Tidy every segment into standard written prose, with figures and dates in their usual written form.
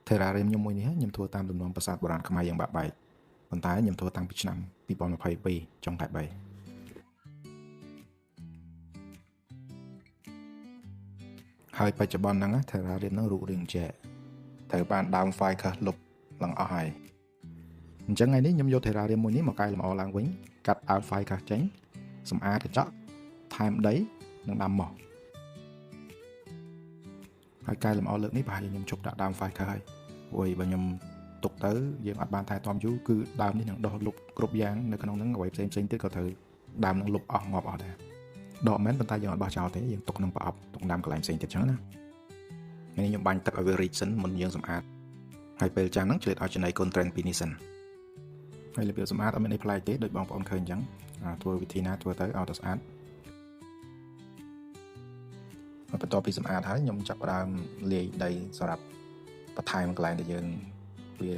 Terrarium ខ្ញុំមួយនេះខ្ញុំធ្វើតាមទំនំប្រាសាទបុរាណខ្មែរយ៉ាងបាក់បែកប៉ុន្តែខ្ញុំធ្វើតាំងពីឆ្នាំ2022ចុងខែ3ហើយបច្ចុប្បន្នហ្នឹង Terrarium ហ្នឹងរូបរាងចែកត្រូវបានដើម file ខុសលុបឡើងអស់ហើយអញ្ចឹងថ្ងៃនេះខ្ញុំយក Terrarium មួយនេះមកកែលម្អឡើងវិញកាត់ដើម file ខុសចេញសម្អាតកញ្ចក់ថែមដីនិងដាំមកហើយកែលម្អលើកនេះប្រហែលជាខ្ញុំជប់ដាក់ដើម file ខុសហើយព្រោះបើខ្ញុំទុកទៅយើងអត់បានថែទាំយូរគឺដើមនេះនឹងដុះលុបគ្រប់យ៉ាងនៅក្នុងហ្នឹងអ្វីផ្សេងទៀតក៏ត្រូវដើមនឹងលុបអស់ងាប់អស់ដែរដកមែនប៉ុន្តែយើងអត់បោះចោលទេយើងទុកក្នុងប្រអប់ទុកដាំកន្លែងផ្សេងទៀតចឹងណានេះខ្ញុំបាញ់ទឹកឲ្យវារីកសិនមុនយើងសម្អាតហើយពេលចាំហ្នឹងឆ្លៀតឲ្យចំណីកូនត្រេនពីនេះសិនហើយរបៀបសម្អាតអត់មានអីប្លែកទេដូចបងប្អូនឃើញអញ្ចឹងធ្វើវិធីណាធ្វើទៅឲ្យតែស្អាតបន្ទាប់ពីសម្អាតហើយខ្ញុំចាប់ផ្ដើមលាយដីសម្រាប់បន្ថែមកន្លែងដែលយើងវា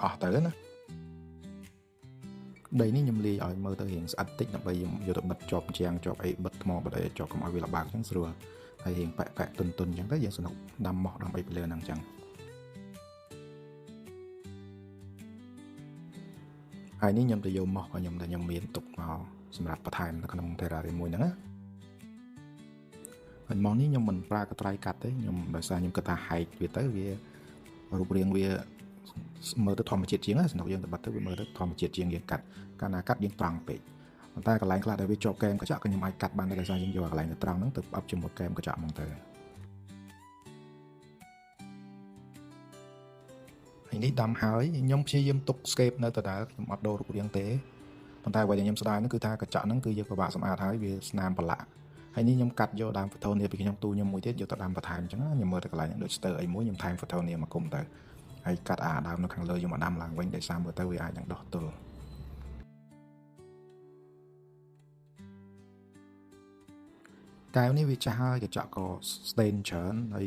អស់ទៅណាដីនេះខ្ញុំលាយឲ្យមើលទៅរៀងស្អិតតិចដើម្បីយកទៅបិទជាប់ជាងជាប់អីបិទថ្មបិទអីជាប់កុំឲ្យវាលបាក់អញ្ចឹងស្រួលហើយរៀងប៉ែកទុនអញ្ចឹងទៅយើងសនុកដាំមកដាំអីពីលើហ្នឹងអញ្ចឹងហើយនេះខ្ញុំទៅយកមកខ្ញុំមានទុកមកសម្រាប់បន្ថែមនៅក្នុង Terrarium មួយហ្នឹងណាហើយមកនេះខ្ញុំមិនប្រើកត្រៃកាត់ទេខ្ញុំដោយសារខ្ញុំគិតថាហែកវាទៅវារូបរាងវាមើលទៅធម្មជាតិជាងណាសំណុកយើងទៅបាត់ទៅវាមើលទៅធម្មជាតិជាងយើងកាត់កាលណាកាត់យើងត្រង់ពេកប៉ុន្តែកន្លែងខ្លះដែលវាជាប់កែមកញ្ចក់ក៏ខ្ញុំអាចកាត់បានដែរដោយសារយើងយកកន្លែងទៅត្រង់ហ្នឹងទៅផ្អាប់ជាមួយកែមកញ្ចក់ហ្មងទៅហើយនេះដាំហើយខ្ញុំព្យាយាមទុក scape នៅដដែលខ្ញុំអត់ដូររូបរាងទេប៉ុន្តែអ្វីដែលខ្ញុំស្ដាយហ្នឹងគឺថាកញ្ចក់ហ្នឹងគឺយើងពិបាកសម្អាតហើយវាស្នាមប្រឡាក់ហើយនេះខ្ញុំកាត់យកដើម Photonia ពីខ្ញុំទូខ្ញុំមួយទៀតយកទៅដាំបន្ថែមអញ្ចឹងខ្ញុំមើលទៅកន្លែងហ្នឹងដូចស្ទើអីមួយខ្ញុំថែម Photonia មកគុំទៅហើយកាត់ដើមនៅខាងលើខ្ញុំមកដាំឡើងវិញដោយសារមើលទៅវាអាចនឹងដុះទល់កែវនេះវាចាស់ហើយកញ្ចក់ក៏ stain ច្រើនហើយ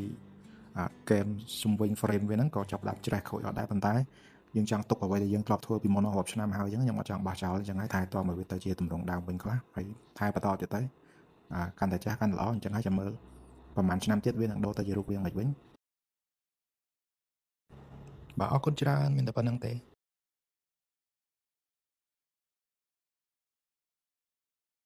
ហ្គេមជុំវិញ frame វាហ្នឹងក៏ចាប់ដាក់ច្រេះខូចអត់ដែរប៉ុន្តែយើងចង់ទុកអ្វីដែលយើងធ្លាប់ធ្វើពីមុនរាប់ឆ្នាំហើយអញ្ចឹងខ្ញុំអត់ចង់បោះចោលអញ្ចឹងហើយថែទាំឲ្យវាទៅជាទម្រង់ដើមវិញខ្លះហើយថែបន្តទៀតទៅកាន់តែចាស់កាន់តែល្អអញ្ចឹងហើយចាំមើលប្រហែលឆ្នាំទៀតវានឹងដូរទៅជារូបរាងមិនវិញបាទអរគុណច្រើនមានតែប៉ុណ្្នឹងទេ